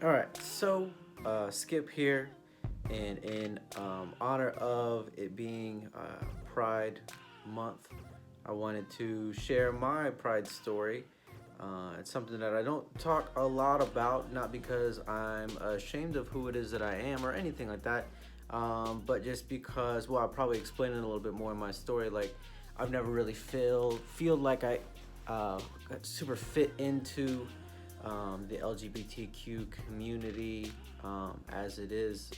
All right, so Skip here, and in honor of it being Pride Month, I wanted to share my Pride story. It's something that I don't talk a lot about, not because I'm ashamed of who it is that I am or anything like that, but just because, well, I'll probably explain it a little bit more in my story. Like, I've never really feel like I got super fit into the LGBTQ community as it is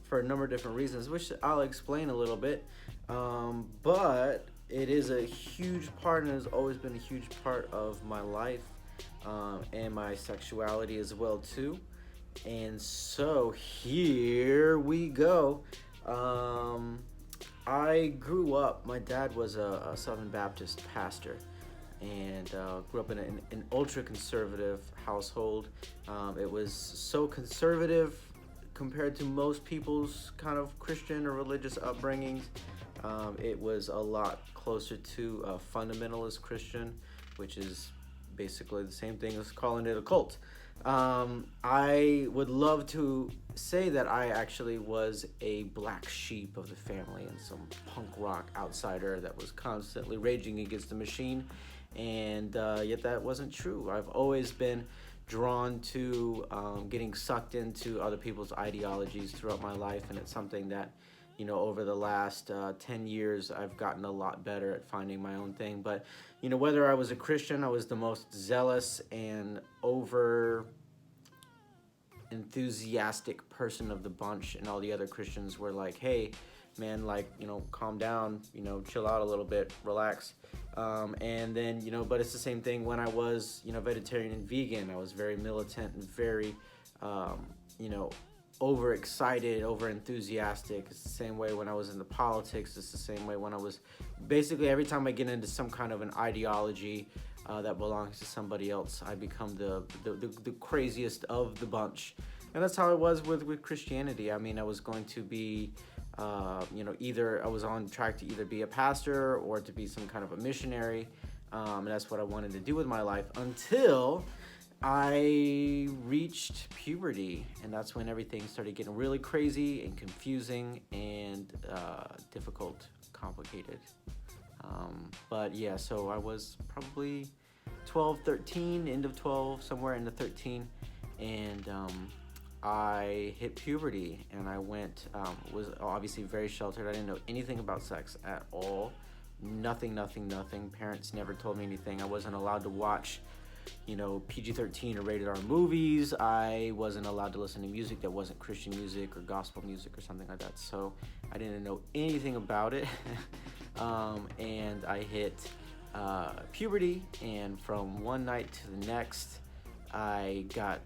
for a number of different reasons, which I'll explain a little bit. But it is a huge part and has always been a huge part of my life and my sexuality as well too. And so here we go. Um, I grew up. My dad was a Southern Baptist pastor, and grew up in an ultra conservative household. It was so conservative compared to most people's kind of Christian or religious upbringings. It was a lot closer to a fundamentalist Christian, which is basically the same thing as calling it a cult. I would love to say that I actually was a black sheep of the family and some punk rock outsider that was constantly raging against the machine, and yet that wasn't true. I've always been drawn to getting sucked into other people's ideologies throughout my life, and it's something that, over the last 10 years, I've gotten a lot better at finding my own thing. But, whether I was a Christian, I was the most zealous and over enthusiastic person of the bunch, and all the other Christians were like, hey, man, like, calm down, chill out a little bit, relax. And then, but it's the same thing when I was, vegetarian and vegan. I was very militant and very, you know, overexcited, over enthusiastic. It's the same way when I was in the politics. It's the same way when I was basically every time I get into some kind of an ideology that belongs to somebody else, I become the craziest of the bunch. And that's how it was with Christianity. I mean, I was going to be, either I was on track to either be a pastor or to be some kind of a missionary. And that's what I wanted to do with my life until I reached puberty, and that's when everything started getting really crazy and confusing and difficult, complicated. But yeah, so I was probably 12, 13, end of 12, somewhere in the 13, and I hit puberty, and I was obviously very sheltered. I didn't know anything about sex at all. Nothing, nothing, nothing. Parents never told me anything. I wasn't allowed to watch PG-13 or rated R movies. I wasn't allowed to listen to music that wasn't Christian music or gospel music or something like that. So I didn't know anything about it. And I hit puberty, and from one night to the next, I got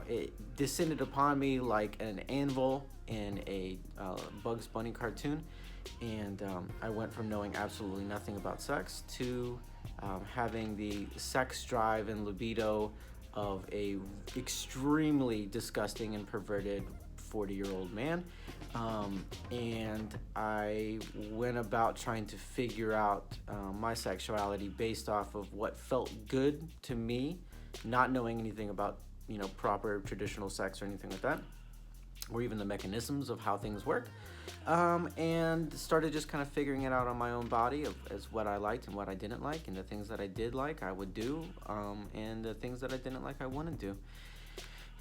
it descended upon me like an anvil in a Bugs Bunny cartoon, and I went from knowing absolutely nothing about sex to having the sex drive and libido of a extremely disgusting and perverted 40-year-old man. And I went about trying to figure out my sexuality based off of what felt good to me, not knowing anything about proper traditional sex or anything like that, or even the mechanisms of how things work, and started just kind of figuring it out on my own body as what I liked and what I didn't like, and the things that I did like I would do, and the things that I didn't like I wouldn't do.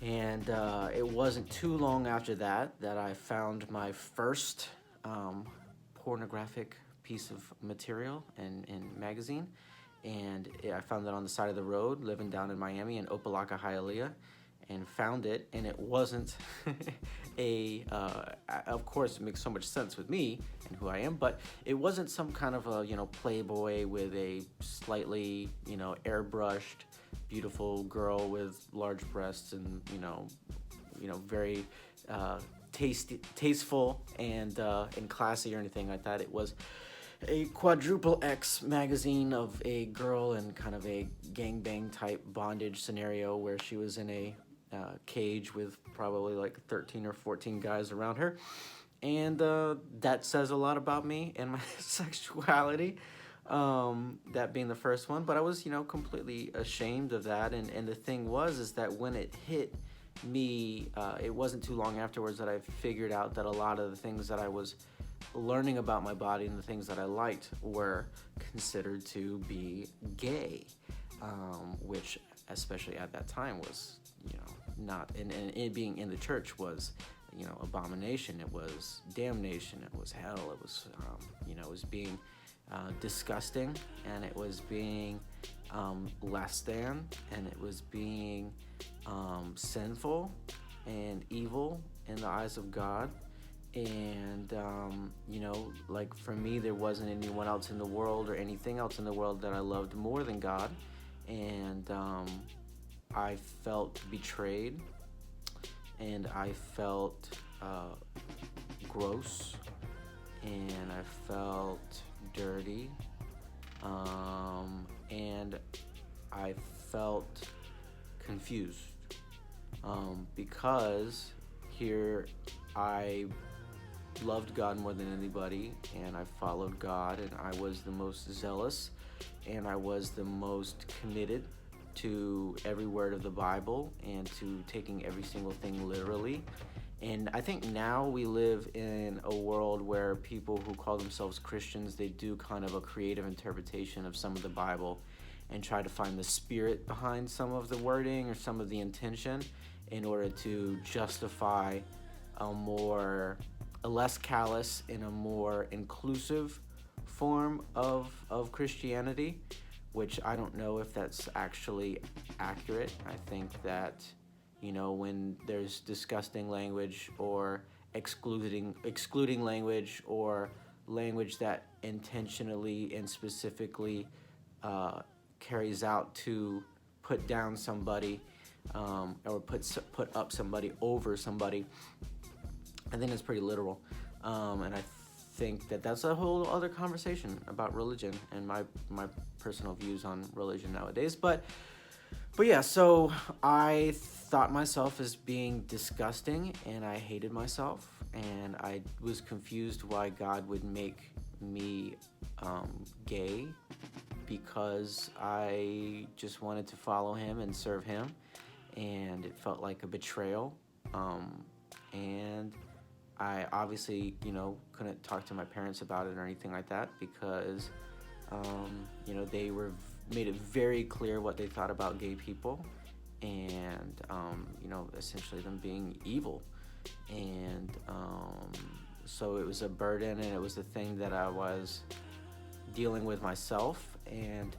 And it wasn't too long after that I found my first pornographic piece of material in magazine, and I found it on the side of the road living down in Miami in Opelika, Hialeah, and found it, and it wasn't of course it makes so much sense with me and who I am, but it wasn't some kind of a Playboy with a slightly airbrushed beautiful girl with large breasts and very tasteful and classy or anything like that. It was a quadruple X magazine of a girl in kind of a gangbang type bondage scenario where she was in a cage with probably like 13 or 14 guys around her. And that says a lot about me and my sexuality, that being the first one. But I was, completely ashamed of that. And the thing was, is that when it hit it wasn't too long afterwards that I figured out that a lot of the things that I was learning about my body and the things that I liked were considered to be gay, which especially at that time was, not, and it being in the church was, abomination. It was damnation. It was hell. It was, it was being disgusting, and it was being less than, and it was being sinful and evil in the eyes of God. And like for me, there wasn't anyone else in the world or anything else in the world that I loved more than God. And I felt betrayed, and I felt gross, and I felt dirty, and I felt confused, because here I loved God more than anybody, and I followed God, and I was the most zealous, and I was the most committed to every word of the Bible and to taking every single thing literally. And I think now we live in a world where people who call themselves Christians, they do kind of a creative interpretation of some of the Bible and try to find the spirit behind some of the wording or some of the intention in order to justify a less callous and a more inclusive form of Christianity, which I don't know if that's actually accurate. I think that, when there's disgusting language or excluding language, or language that intentionally and specifically carries out to put down somebody, or put up somebody over somebody, I think it's pretty literal, and I think that that's a whole other conversation about religion and my personal views on religion nowadays. But yeah, so I thought myself as being disgusting, and I hated myself, and I was confused why God would make me gay, because I just wanted to follow him and serve him, and it felt like a betrayal, and I obviously, couldn't talk to my parents about it or anything like that, because, they made it very clear what they thought about gay people, and, essentially them being evil. And so it was a burden, and it was the thing that I was dealing with myself, and,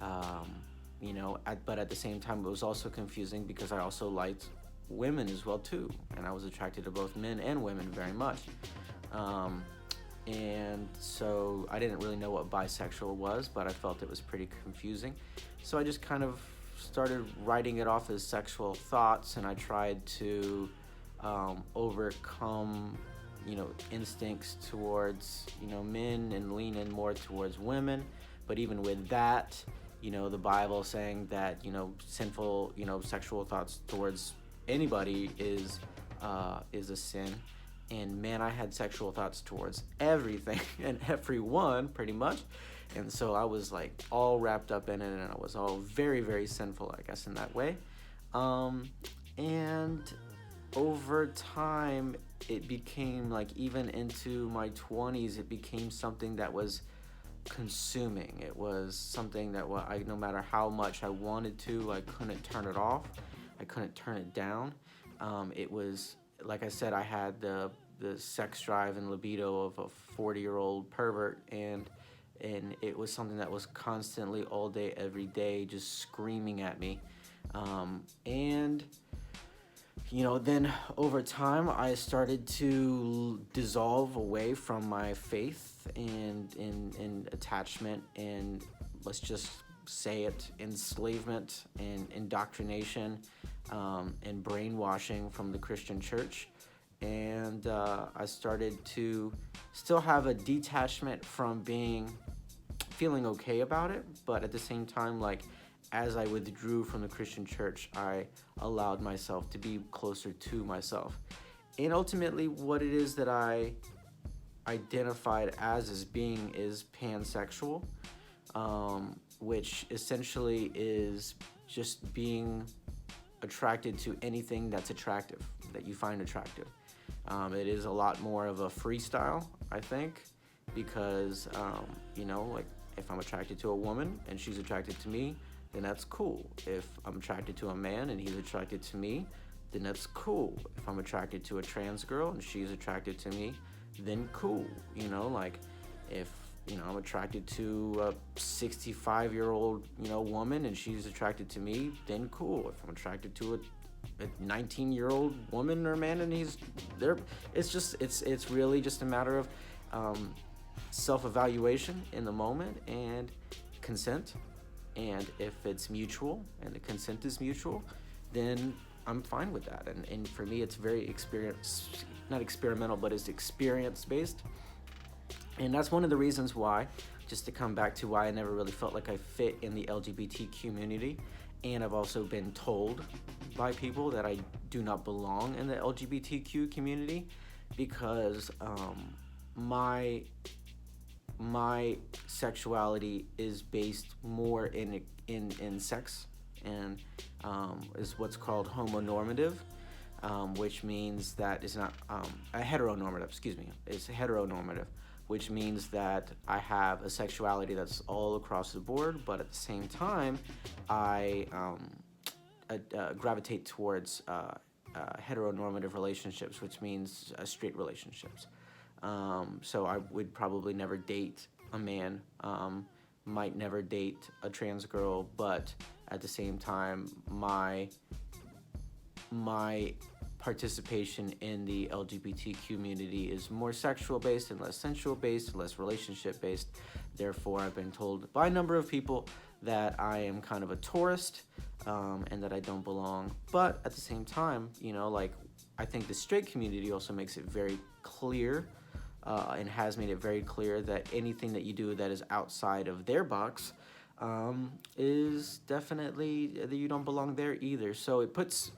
but at the same time, it was also confusing because I also liked women as well too, and I was attracted to both men and women very much, and so I didn't really know what bisexual was, but I felt it was pretty confusing. So I just kind of started writing it off as sexual thoughts, and I tried to overcome instincts towards men and lean in more towards women. But even with that, the Bible saying that sinful sexual thoughts towards anybody is a sin. And man, I had sexual thoughts towards everything and everyone pretty much, and so I was like all wrapped up in it, and I was all very, very sinful, I guess, in that way. And over time, it became like, even into my 20s, it became something that was consuming. It was something that no matter how much I wanted to, I couldn't turn it off. I couldn't turn it down. It was, like I said, I had the sex drive and libido of a 40-year-old pervert, and it was something that was constantly, all day, every day, just screaming at me. And then over time, I started to dissolve away from my faith and attachment, and let's just say it, enslavement and indoctrination, and brainwashing from the Christian church. And I started to still have a detachment from feeling okay about it, but at the same time, like, as I withdrew from the Christian church, I allowed myself to be closer to myself. And ultimately, what it is that I identified as being is pansexual, which essentially is just being attracted to anything that's attractive, that you find attractive. It is a lot more of a freestyle, I think, because, like if I'm attracted to a woman and she's attracted to me, then that's cool. If I'm attracted to a man and he's attracted to me, then that's cool. If I'm attracted to a trans girl and she's attracted to me, then cool. Like if, I'm attracted to a 65-year-old, woman and she's attracted to me, then cool. If I'm attracted to a 19-year-old woman or man and he's there, it's really just a matter of self-evaluation in the moment and consent. And if it's mutual and the consent is mutual, then I'm fine with that. And for me, it's very not experimental, but it's experience-based. And that's one of the reasons why, just to come back to why I never really felt like I fit in the LGBT community. And I've also been told by people that I do not belong in the LGBTQ community because my sexuality is based more in sex and is what's called homonormative, which means that it's not a heteronormative, it's heteronormative, which means that I have a sexuality that's all across the board, but at the same time, I gravitate towards heteronormative relationships, which means straight relationships. So I would probably never date a man, might never date a trans girl, but at the same time, my participation in the LGBT community is more sexual based and less sensual based, less relationship based. Therefore, I've been told by a number of people that I am kind of a tourist, and that I don't belong. But at the same time, I think the straight community also makes it very clear, and has made it very clear that anything that you do that is outside of their box is definitely that you don't belong there either. So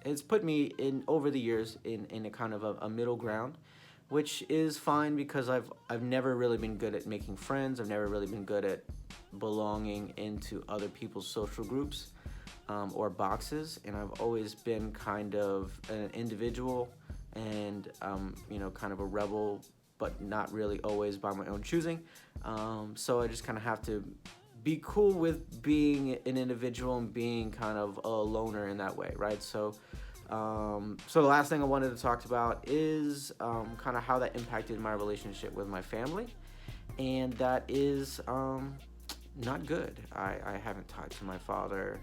it's put me in over the years in a kind of a middle ground, which is fine because I've never really been good at making friends. I've never really been good at belonging into other people's social groups or boxes, and I've always been kind of an individual and kind of a rebel, but not really always by my own choosing. So I just kind of have to be cool with being an individual and being kind of a loner in that way, right? So the last thing I wanted to talk about is kind of how that impacted my relationship with my family, and that is not good. I haven't talked to my father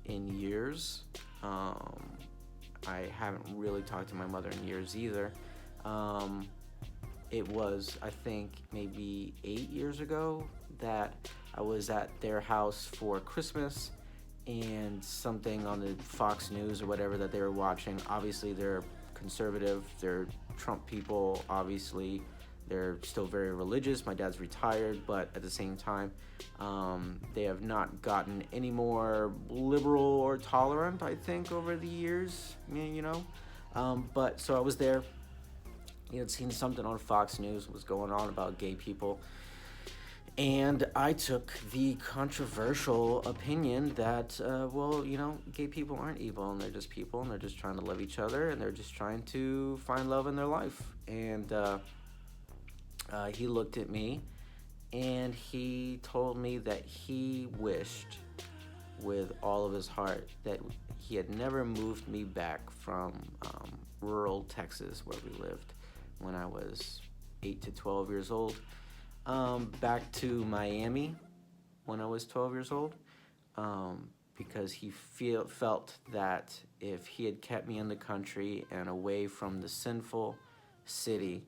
in years. I haven't really talked to my mother in years either. It was, I think, maybe 8 years ago that I was at their house for Christmas, and something on the Fox News or whatever that they were watching. Obviously, they're conservative. They're Trump people. Obviously, they're still very religious. My dad's retired, but at the same time, they have not gotten any more liberal or tolerant, I think, over the years, But so I was there. Had seen something on Fox News was going on about gay people, and I took the controversial opinion that, gay people aren't evil, and they're just people, and they're just trying to love each other, and they're just trying to find love in their life. And he looked at me, and he told me that he wished with all of his heart that he had never moved me back from rural Texas, where we lived when I was 8 to 12 years old, back to Miami when I was 12 years old, because he felt that if he had kept me in the country and away from the sinful city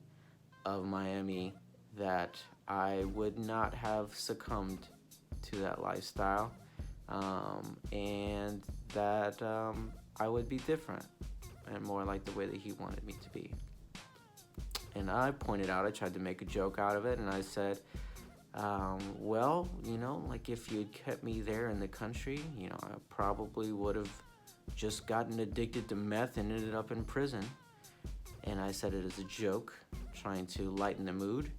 of Miami, that I would not have succumbed to that lifestyle, and that I would be different and more like the way that he wanted me to be. And I pointed out, I tried to make a joke out of it, and I said, if you'd kept me there in the country, I probably would have just gotten addicted to meth and ended up in prison. And I said it as a joke, trying to lighten the mood.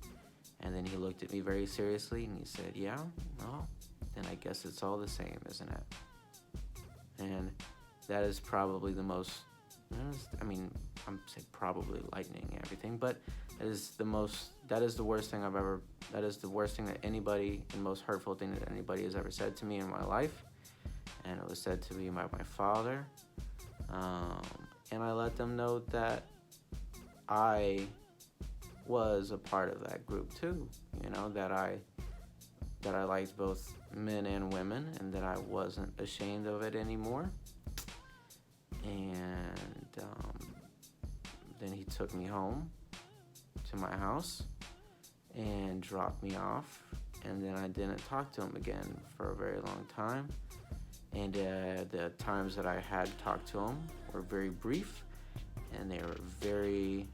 And then he looked at me very seriously, and he said, yeah, well, then I guess it's all the same, isn't it? And that is probably the most, I mean, I'm saying probably lightning and everything, but that is the worst thing that is the worst thing that anybody, and most hurtful thing that anybody has ever said to me in my life. And it was said to me by my father. And I let them know that I was a part of that group too, that I liked both men and women, and that I wasn't ashamed of it anymore. And then he took me home to my house and dropped me off, and then I didn't talk to him again for a very long time. And the times that I had talked to him were very brief, and they were very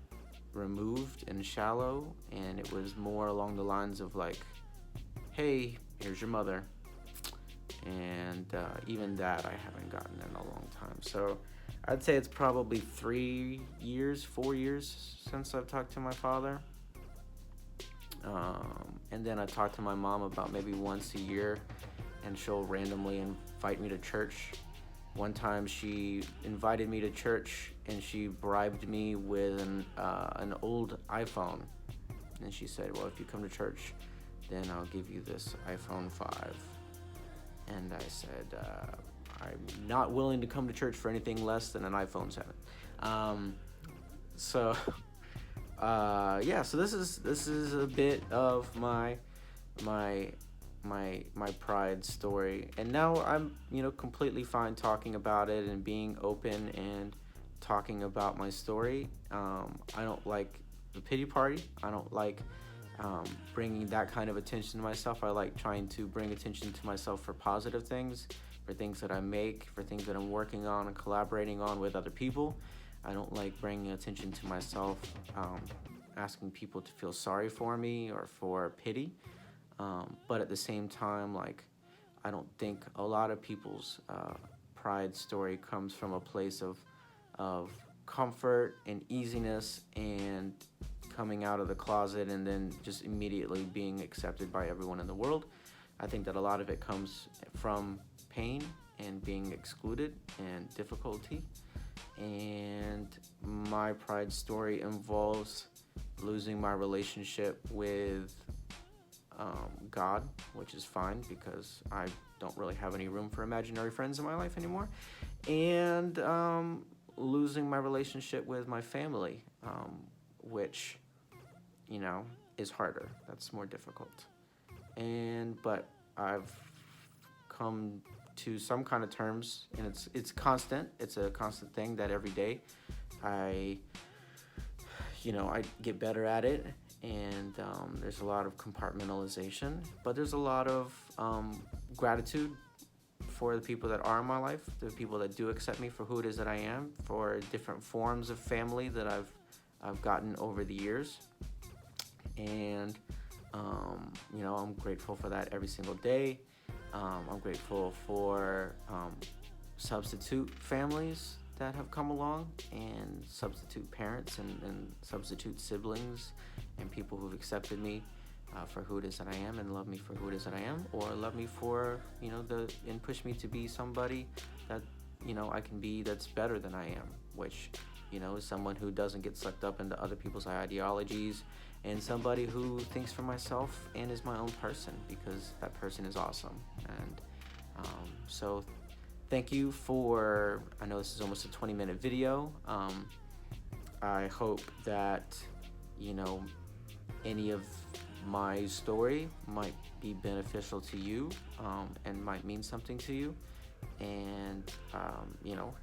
removed and shallow, and it was more along the lines of like, hey, here's your mother. And even that I haven't gotten in a long time. So I'd say it's probably 4 years since I've talked to my father. And then I talk to my mom about maybe once a year, and she'll randomly invite me to church. One time she invited me to church and she bribed me with an old iPhone. And she said, well, if you come to church, then I'll give you this iPhone 5. And I said, I'm not willing to come to church for anything less than an iPhone 7. So this is a bit of my pride story, and now I'm completely fine talking about it and being open and talking about my story. I don't like the pity party. I don't like bringing that kind of attention to myself. I like trying to bring attention to myself for positive things, for things that I make, for things that I'm working on and collaborating on with other people. I don't like bringing attention to myself, asking people to feel sorry for me or for pity. But at the same time, like, I don't think a lot of people's pride story comes from a place of comfort and easiness and coming out of the closet and then just immediately being accepted by everyone in the world. I think that a lot of it comes from pain and being excluded and difficulty. And my pride story involves losing my relationship with God, which is fine because I don't really have any room for imaginary friends in my life anymore, and losing my relationship with my family, which is harder. That's more difficult. But I've come to some kind of terms, and it's constant. It's a constant thing that every day I get better at it. And there's a lot of compartmentalization, but there's a lot of gratitude for the people that are in my life, the people that do accept me for who it is that I am, for different forms of family that I've gotten over the years. And I'm grateful for that every single day. I'm grateful for substitute families that have come along, and substitute parents and substitute siblings, and people who've accepted me for who it is that I am, and love me for who it is that I am, or love me for and push me to be somebody that I can be, that's better than I am, which is someone who doesn't get sucked up into other people's ideologies, and somebody who thinks for myself and is my own person, because that person is awesome. And so thank you for, I know this is almost a 20-minute video. I hope that any of my story might be beneficial to you, and might mean something to you. And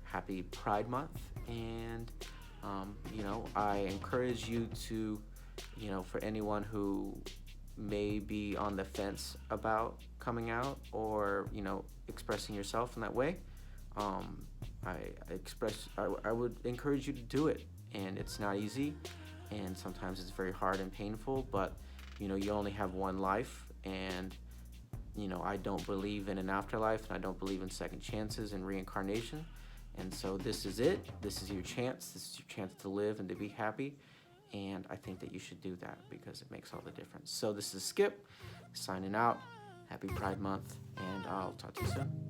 happy Pride Month. And I encourage you to, for anyone who may be on the fence about coming out or expressing yourself in that way, I would encourage you to do it. And it's not easy, and sometimes it's very hard and painful, but you only have one life. And I don't believe in an afterlife, and I don't believe in second chances and reincarnation. And so this is it. This is your chance. This is your chance to live and to be happy. And I think that you should do that because it makes all the difference. So this is Skip signing out. Happy Pride Month, and I'll talk to you soon.